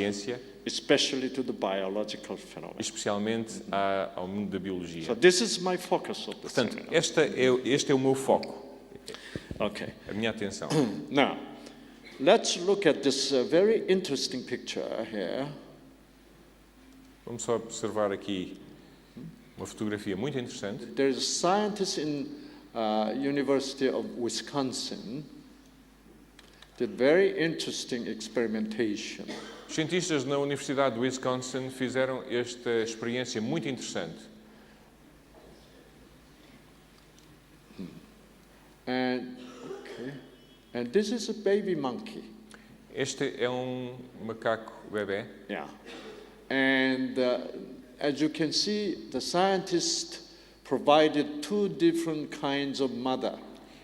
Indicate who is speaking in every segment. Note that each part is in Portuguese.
Speaker 1: ciência,
Speaker 2: especially to the biological phenomena.
Speaker 1: especialmente ao mundo da biologia.
Speaker 2: So this is my focus of the
Speaker 1: Portanto,
Speaker 2: seminar.
Speaker 1: este é o meu foco,
Speaker 2: Okay.
Speaker 1: a minha atenção.
Speaker 2: Now, let's look at this very interesting picture here.
Speaker 1: Vamos só observar aqui uma fotografia muito interessante.
Speaker 2: There's a scientist in University of Wisconsin did very interesting experimentation.
Speaker 1: Os cientistas na Universidade de Wisconsin fizeram esta experiência muito interessante.
Speaker 2: And this is a baby monkey.
Speaker 1: Este é um macaco bebê.
Speaker 2: Yeah. And as you can see, the scientist provided two different kinds of mother.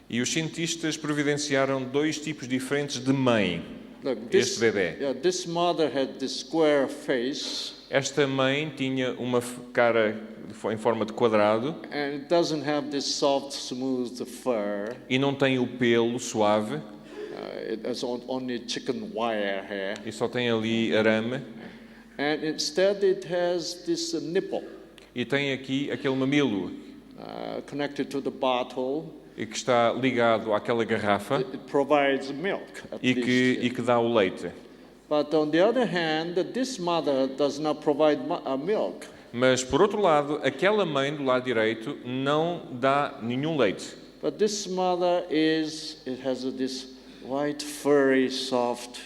Speaker 1: E os cientistas providenciaram dois tipos diferentes de mãe.
Speaker 2: Look,
Speaker 1: Este bebê.
Speaker 2: Yeah, this mother had this square face.
Speaker 1: Esta mãe tinha uma cara em forma de quadrado
Speaker 2: And it doesn't have this soft, smooth fur.
Speaker 1: e não tem o pelo suave
Speaker 2: It has only chicken wire hair.
Speaker 1: e só tem ali arame
Speaker 2: And instead it has this nipple
Speaker 1: e tem aqui aquele mamilo
Speaker 2: connected to the bottle.
Speaker 1: e que está ligado àquela garrafa
Speaker 2: It provides milk, at
Speaker 1: e
Speaker 2: least.
Speaker 1: que dá o leite.
Speaker 2: But on the other hand, this mother does not provide milk.
Speaker 1: Mas, por outro lado, aquela mãe do lado direito não dá nenhum leite.
Speaker 2: But this mother it has this white, furry, soft,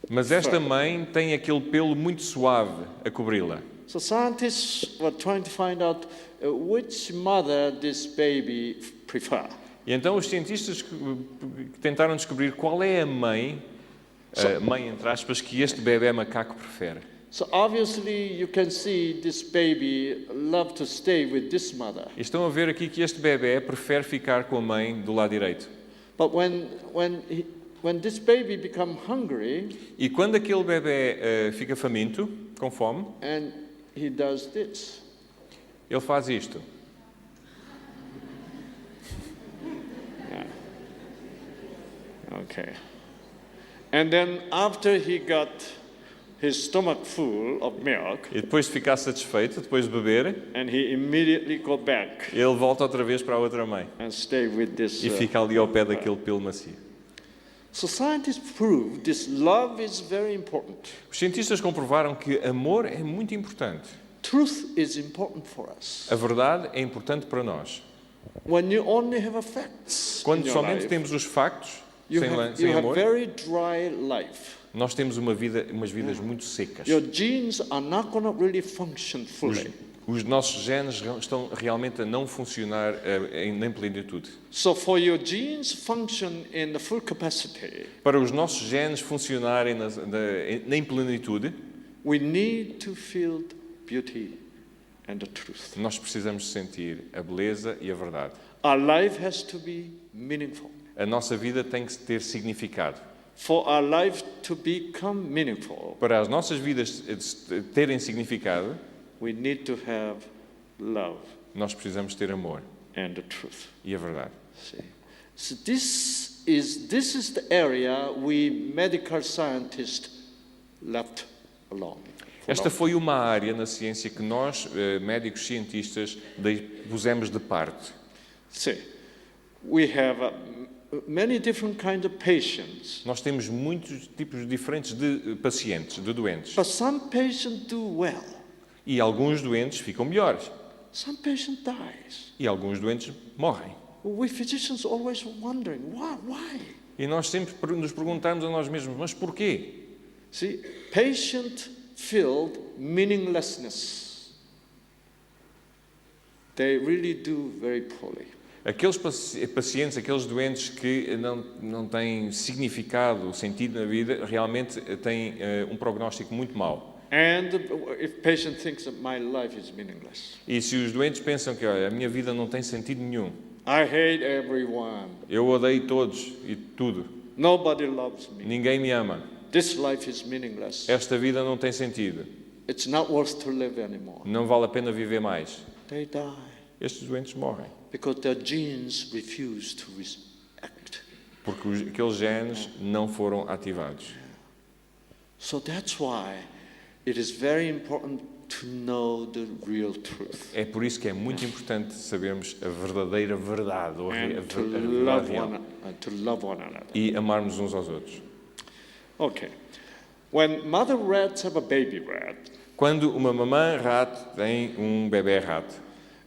Speaker 1: Mas esta mãe tem aquele pelo muito suave a cobri-la.
Speaker 2: So scientists were trying to find out which mother this baby prefer.
Speaker 1: E então os cientistas tentaram descobrir qual é a mãe entre aspas, que este bebê macaco prefere.
Speaker 2: So obviously you can see this baby love to stay with this mother.
Speaker 1: E estão a ver aqui que este bebê prefere ficar com a mãe do lado direito.
Speaker 2: But when this baby become hungry,
Speaker 1: e quando aquele bebê fica faminto, com fome,
Speaker 2: and he does this.
Speaker 1: Ele faz isto.
Speaker 2: Okay. And then after he got his stomach full of milk,
Speaker 1: E depois de ficar satisfeito, depois de beber,
Speaker 2: and he immediately go back
Speaker 1: ele volta outra vez para a outra mãe.
Speaker 2: and stay with this.
Speaker 1: E fica ali ao pé daquele pelo macio.
Speaker 2: So scientists prove this love is very important.
Speaker 1: Os cientistas comprovaram que amor é muito importante.
Speaker 2: Truth is important for us.
Speaker 1: A verdade é importante para nós.
Speaker 2: When you only have facts
Speaker 1: Quando
Speaker 2: in your
Speaker 1: somente
Speaker 2: life,
Speaker 1: temos os factos,
Speaker 2: you
Speaker 1: sem
Speaker 2: have
Speaker 1: amor,
Speaker 2: very dry life.
Speaker 1: nós temos umas vidas muito secas.
Speaker 2: Your genes are not going to really function fully.
Speaker 1: Os nossos genes estão realmente a não funcionar em plenitude.
Speaker 2: So for your genes function in the full capacity,
Speaker 1: Para os nossos genes funcionarem em plenitude,
Speaker 2: we need to feel beauty and the truth.
Speaker 1: nós precisamos sentir a beleza e a verdade.
Speaker 2: Our life has to be meaningful.
Speaker 1: A nossa vida tem que ter significado.
Speaker 2: For our life to become meaningful,
Speaker 1: Para as nossas vidas terem significado,
Speaker 2: we need to have love
Speaker 1: nós precisamos ter amor
Speaker 2: and the truth.
Speaker 1: e a verdade.
Speaker 2: See? So this is the area we medical scientists left alone.
Speaker 1: Esta foi uma área na ciência que nós, médicos cientistas, pusemos de parte.
Speaker 2: See, we have many different kinds of patients,
Speaker 1: Nós temos muitos tipos diferentes de pacientes, de doentes.
Speaker 2: but some patients do well,
Speaker 1: E alguns doentes ficam melhores.
Speaker 2: some patient dies.
Speaker 1: E alguns doentes morrem.
Speaker 2: We physicians always wondering why.
Speaker 1: E nós sempre nos perguntamos a nós mesmos, mas porquê?
Speaker 2: See, patient-filled meaninglessness. They really do very poorly.
Speaker 1: Aqueles pacientes, aqueles doentes que não têm significado, sentido na vida, realmente têm um prognóstico muito mau.
Speaker 2: And if patient thinks that my life is meaningless,
Speaker 1: E se os doentes pensam que, olha, a minha vida não tem sentido nenhum,
Speaker 2: I hate everyone,
Speaker 1: eu odeio todos e tudo,
Speaker 2: nobody loves me,
Speaker 1: ninguém me ama,
Speaker 2: this life is meaningless,
Speaker 1: esta vida não tem sentido,
Speaker 2: it's not worth to live anymore.
Speaker 1: não vale a pena viver mais.
Speaker 2: They die
Speaker 1: Estes doentes morrem,
Speaker 2: because their genes refuse to act.
Speaker 1: porque aqueles genes não foram ativados.
Speaker 2: So that's why it is very important to know the real truth.
Speaker 1: É por isso que é muito importante sabermos a verdadeira verdade, ou a
Speaker 2: And to
Speaker 1: verdade real,
Speaker 2: love one another.
Speaker 1: e amarmos uns aos outros.
Speaker 2: Okay. When mother rats have a baby rat,
Speaker 1: Quando uma mamã rato tem um bebê rato,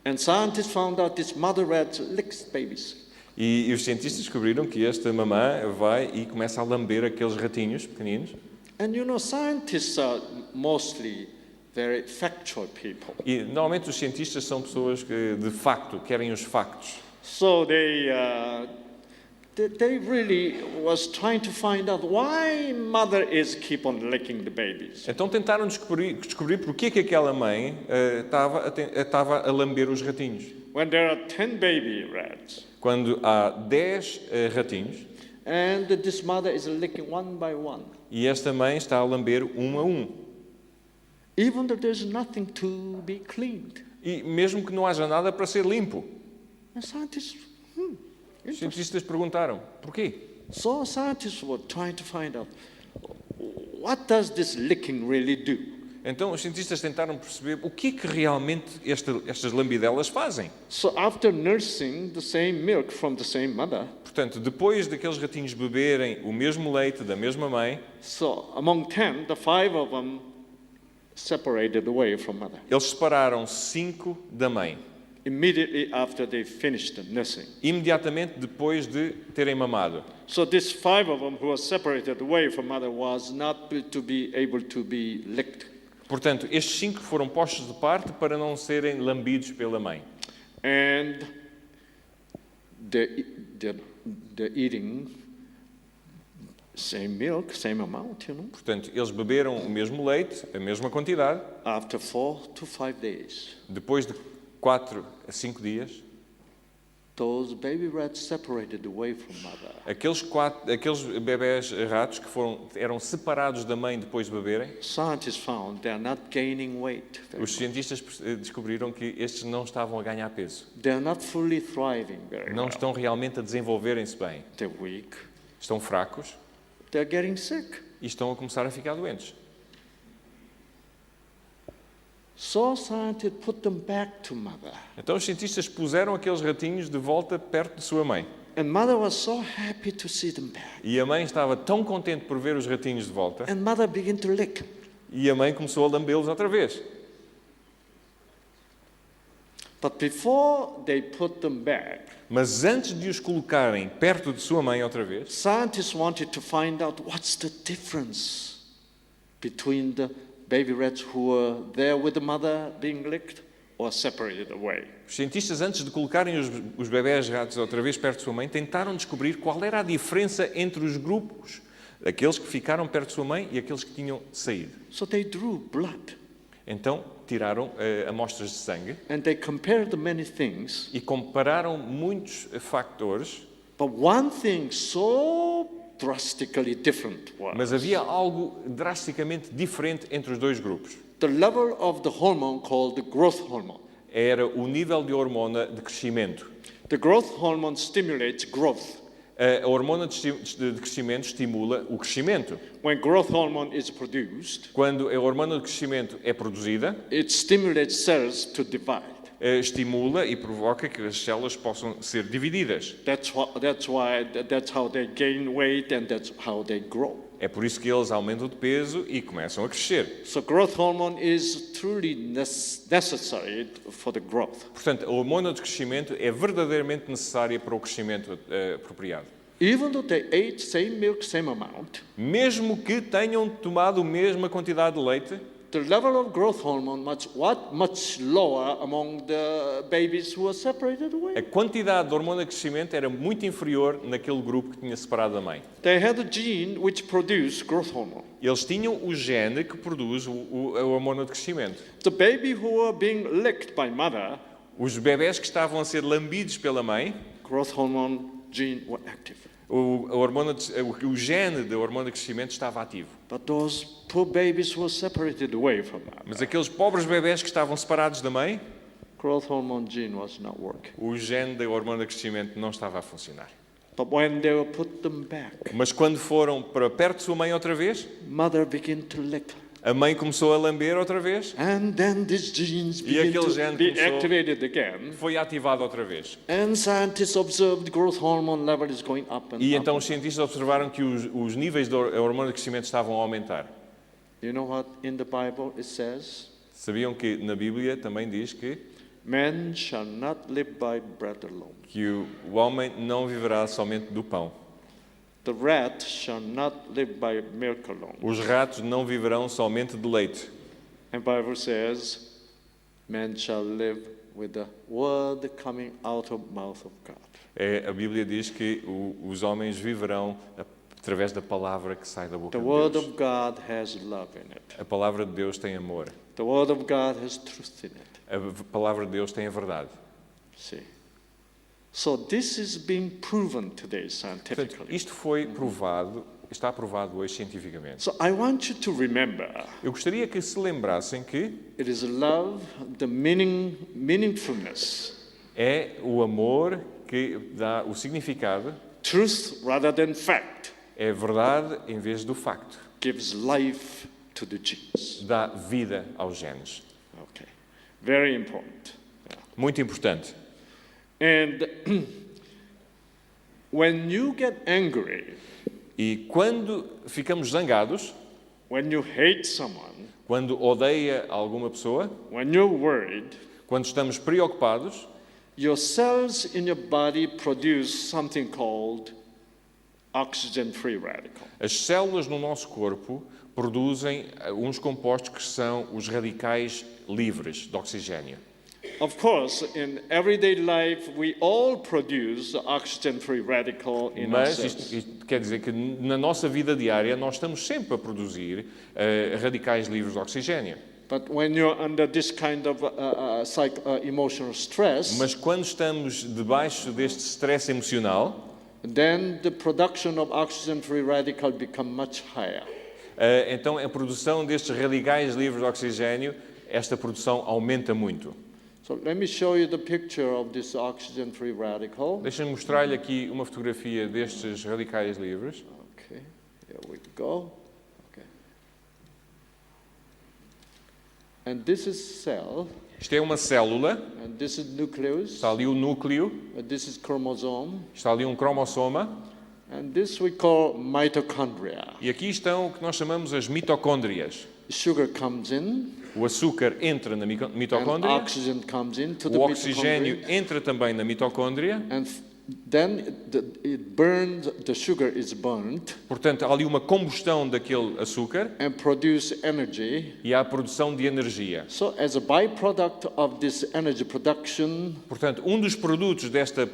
Speaker 2: and scientists found out this mother rat licks babies.
Speaker 1: e os cientistas descobriram que esta mamã vai e começa a lamber aqueles ratinhos pequeninos,
Speaker 2: And you know, scientists are mostly very factual people.
Speaker 1: e normalmente os cientistas são pessoas que de facto querem os factos.
Speaker 2: So they really was trying to find out why mother is keep on licking the babies.
Speaker 1: Então tentaram descobrir porque que aquela mãe estava a lamber os ratinhos.
Speaker 2: When there are 10 baby rats,
Speaker 1: Quando há 10 ratinhos,
Speaker 2: and this mother is licking one by one,
Speaker 1: e esta mãe está a lamber um a um.
Speaker 2: even though there's nothing to be cleaned.
Speaker 1: E mesmo que não haja nada para ser limpo.
Speaker 2: And scientists,
Speaker 1: Os cientistas perguntaram, porquê?
Speaker 2: so scientists were trying to find out what does this licking really do?
Speaker 1: Então os cientistas tentaram perceber o que é que realmente estas lambidelas fazem.
Speaker 2: So after nursing the same milk from the same mother,
Speaker 1: Portanto, depois daqueles ratinhos beberem o mesmo leite da mesma mãe,
Speaker 2: so among 10, the 5 of them separated away from mother
Speaker 1: eles separaram 5 da mãe,
Speaker 2: immediately after they finished the nursing.
Speaker 1: imediatamente depois de terem mamado.
Speaker 2: So this 5 of them who were separated away from mother was not to be able to be licked.
Speaker 1: Portanto, estes 5 foram postos de parte para não serem lambidos pela mãe.
Speaker 2: And they're eating same milk, same amount, you know.
Speaker 1: Portanto, eles beberam o mesmo leite, a mesma quantidade,
Speaker 2: After 4 to 5 days,
Speaker 1: depois de 4 a 5 dias,
Speaker 2: those baby rats separated away from mother.
Speaker 1: aqueles bebés ratos que eram separados da mãe depois de beberem,
Speaker 2: Scientists found they are not gaining weight.
Speaker 1: os cientistas descobriram que estes não estavam a ganhar peso.
Speaker 2: They are not fully thriving very
Speaker 1: Não
Speaker 2: well.
Speaker 1: estão realmente a desenvolverem-se bem.
Speaker 2: They're weak.
Speaker 1: Estão fracos
Speaker 2: They're getting sick.
Speaker 1: e estão a começar a ficar doentes.
Speaker 2: So scientists put them back to mother.
Speaker 1: Então os cientistas puseram aqueles ratinhos de volta perto de sua mãe.
Speaker 2: And mother was so happy to see them back.
Speaker 1: E a mãe estava tão contente por ver os ratinhos de volta,
Speaker 2: And mother began to lick.
Speaker 1: e a mãe começou a lambê-los outra vez.
Speaker 2: But before they put them back,
Speaker 1: Mas antes de os colocarem perto de sua mãe outra vez,
Speaker 2: scientists wanted to find out what's the difference between the baby rats who were there with the mother being licked or separated away.
Speaker 1: os cientistas, antes de colocarem os bebés ratos outra vez perto de sua mãe, tentaram descobrir qual era a diferença entre os grupos, aqueles que ficaram perto de sua mãe e aqueles que tinham saído.
Speaker 2: So they drew blood
Speaker 1: Então tiraram amostras de sangue
Speaker 2: and they compared many things.
Speaker 1: e compararam muitos fatores,
Speaker 2: But one thing so drastically different was
Speaker 1: mas havia algo drasticamente diferente entre os dois grupos.
Speaker 2: the level of the hormone called the growth hormone.
Speaker 1: Era o nível de hormona de crescimento.
Speaker 2: The growth hormone stimulates growth.
Speaker 1: A hormona de crescimento estimula o crescimento.
Speaker 2: When growth hormone is produced,
Speaker 1: Quando a hormona de crescimento é produzida,
Speaker 2: it stimulates cells to divide.
Speaker 1: estimula e provoca que as células possam ser divididas.
Speaker 2: That's how they gain weight and that's how they grow.
Speaker 1: É por isso que eles aumentam de peso e começam a crescer.
Speaker 2: So growth hormone is truly necessary for the growth.
Speaker 1: Portanto, a hormona de crescimento é verdadeiramente necessária para o crescimento apropriado.
Speaker 2: Even though they ate same milk, same amount,
Speaker 1: Mesmo que tenham tomado a mesma quantidade de leite,
Speaker 2: the level of growth hormone much lower among the babies who were separated away.
Speaker 1: a quantidade de hormona de crescimento era muito inferior naquele grupo que tinha separado da mãe.
Speaker 2: They had a gene which produced growth hormone.
Speaker 1: Eles tinham o gene que produz a hormona de crescimento.
Speaker 2: The baby who were being licked by mother,
Speaker 1: Os bebés que estavam a ser lambidos pela mãe,
Speaker 2: growth hormone gene were active.
Speaker 1: o gene da hormona de crescimento estava ativo.
Speaker 2: But those poor babies who were separated away from mother,
Speaker 1: Mas aqueles pobres bebés que estavam separados da mãe,
Speaker 2: growth hormone gene was not working.
Speaker 1: o gene da hormona de crescimento não estava a funcionar.
Speaker 2: But when they will put them back,
Speaker 1: Mas quando foram para perto de sua mãe outra vez,
Speaker 2: mother began to lick.
Speaker 1: a mãe começou a lamber outra vez
Speaker 2: And then these genes
Speaker 1: e
Speaker 2: begin
Speaker 1: aquele
Speaker 2: to
Speaker 1: gene
Speaker 2: be
Speaker 1: começou,
Speaker 2: activated again.
Speaker 1: foi ativado outra vez.
Speaker 2: And scientists observed growth hormone level is going up and
Speaker 1: E
Speaker 2: up.
Speaker 1: então os cientistas observaram que os níveis da hormona de crescimento estavam a aumentar.
Speaker 2: You know what in the Bible it says?
Speaker 1: Sabiam que na Bíblia também diz que
Speaker 2: Man shall not live by bread alone.
Speaker 1: o homem não viverá somente do pão.
Speaker 2: The rat shall not live by milk alone.
Speaker 1: Os ratos não viverão somente de leite.
Speaker 2: And Bible says, man shall live with the word coming out of mouth of God.
Speaker 1: A Bíblia diz que os homens viverão através da palavra que sai da boca
Speaker 2: The
Speaker 1: de
Speaker 2: word
Speaker 1: Deus.
Speaker 2: of God has love in it.
Speaker 1: A palavra de Deus tem amor.
Speaker 2: The word of God has truth in it.
Speaker 1: A palavra de Deus tem a verdade.
Speaker 2: See. So this is being proven today
Speaker 1: Portanto,
Speaker 2: scientifically.
Speaker 1: isto foi provado, está provado hoje cientificamente.
Speaker 2: So I want you to remember,
Speaker 1: Eu gostaria que se lembrassem que
Speaker 2: it is love, the meaningfulness,
Speaker 1: é o amor que dá o significado,
Speaker 2: truth rather than fact,
Speaker 1: é verdade em vez do facto.
Speaker 2: gives life to the genes.
Speaker 1: Dá vida aos genes.
Speaker 2: Okay. Very important.
Speaker 1: Muito importante.
Speaker 2: And when you get angry,
Speaker 1: E quando ficamos zangados,
Speaker 2: when you hate someone,
Speaker 1: quando odeia alguma pessoa,
Speaker 2: when you're worried,
Speaker 1: quando estamos preocupados,
Speaker 2: your cells in your body produce something called oxygen-free radical.
Speaker 1: as células no nosso corpo produzem uns compostos que são os radicais livres de oxigênio.
Speaker 2: Of course, in everyday life, we all produce oxygen-free radical in our
Speaker 1: Mas
Speaker 2: cells.
Speaker 1: isto quer dizer que na nossa vida diária nós estamos sempre a produzir radicais livres de oxigênio.
Speaker 2: But when you're under this kind of emotional stress,
Speaker 1: Mas quando estamos debaixo deste stress emocional,
Speaker 2: then the production of oxygen-free radical become much higher.
Speaker 1: então a produção destes radicais livres de oxigênio, esta produção aumenta muito.
Speaker 2: So let me show you the picture of this oxygen-free radical.
Speaker 1: Deixa-me mostrar-lhe aqui uma fotografia destes radicais livres.
Speaker 2: Okay, here we go. Okay. And this is cell,
Speaker 1: Isto é uma célula,
Speaker 2: and this is nucleus,
Speaker 1: está ali o núcleo,
Speaker 2: and this is chromosome,
Speaker 1: está ali um cromossoma,
Speaker 2: and this we call mitochondria.
Speaker 1: e aqui estão o que nós chamamos as mitocôndrias.
Speaker 2: Sugar comes in,
Speaker 1: O açúcar entra na
Speaker 2: and
Speaker 1: mitocôndria,
Speaker 2: oxygen comes into the
Speaker 1: o oxigênio
Speaker 2: mitochondria,
Speaker 1: entra também na mitocôndria,
Speaker 2: and then it burns, the sugar is burnt
Speaker 1: portanto há ali uma combustão daquele açúcar
Speaker 2: and produce energy.
Speaker 1: e há a produção de energia.
Speaker 2: So as a byproduct of this energy production,
Speaker 1: Portanto, um dos produtos desta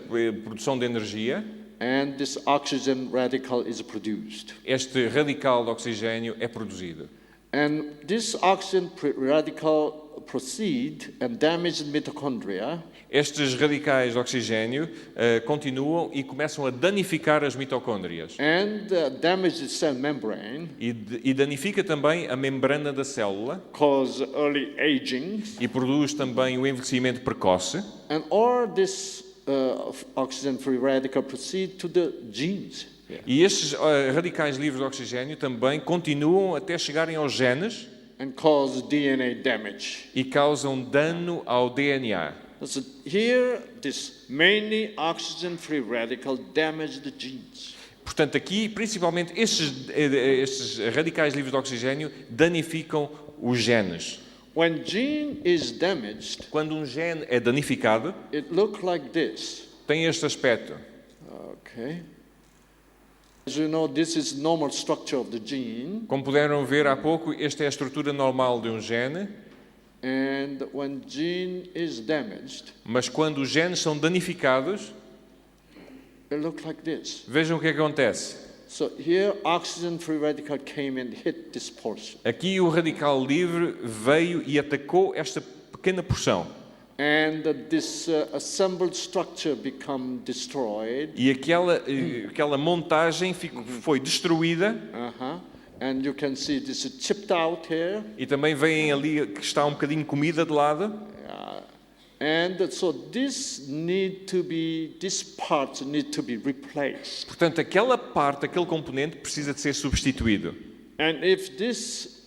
Speaker 1: produção de energia,
Speaker 2: and this oxygen radical is produced.
Speaker 1: este radical de oxigênio é produzido.
Speaker 2: And this oxygen radical proceed and damage the mitochondria,
Speaker 1: Estes radicais de oxigênio continuam e começam a danificar as mitocôndrias.
Speaker 2: and damage the cell membrane,
Speaker 1: E danifica também a membrana da célula
Speaker 2: cause early aging,
Speaker 1: e produz também o envelhecimento precoce.
Speaker 2: and all this oxygen-free radical proceed to the genes.
Speaker 1: E estes radicais livres de oxigênio também continuam até chegarem aos genes
Speaker 2: And cause DNA damage.
Speaker 1: e causam dano ao DNA.
Speaker 2: So here, this mainly oxygen-free radical damage the genes.
Speaker 1: Portanto, aqui, principalmente, estes radicais livres de oxigênio danificam os genes.
Speaker 2: When gene is damaged,
Speaker 1: Quando um gene é danificado,
Speaker 2: it looks like this.
Speaker 1: tem este aspecto.
Speaker 2: Okay. As you know, this is normal structure of the gene,
Speaker 1: Como puderam ver há pouco, esta é a estrutura normal de um gene,
Speaker 2: and when gene is damaged,
Speaker 1: mas quando os genes são danificados,
Speaker 2: it looks like this.
Speaker 1: vejam o que acontece.
Speaker 2: So here, oxygen-free radical came and hit this portion,
Speaker 1: Aqui o radical livre veio e atacou esta pequena porção.
Speaker 2: and this assembled structure become destroyed.
Speaker 1: E aquela montagem foi destruída
Speaker 2: And you can see this is chipped out here.
Speaker 1: e também veem ali que está um bocadinho comida de lado.
Speaker 2: And so these parts need to be replaced.
Speaker 1: Portanto, aquela parte, aquele componente precisa de ser substituído.
Speaker 2: And if this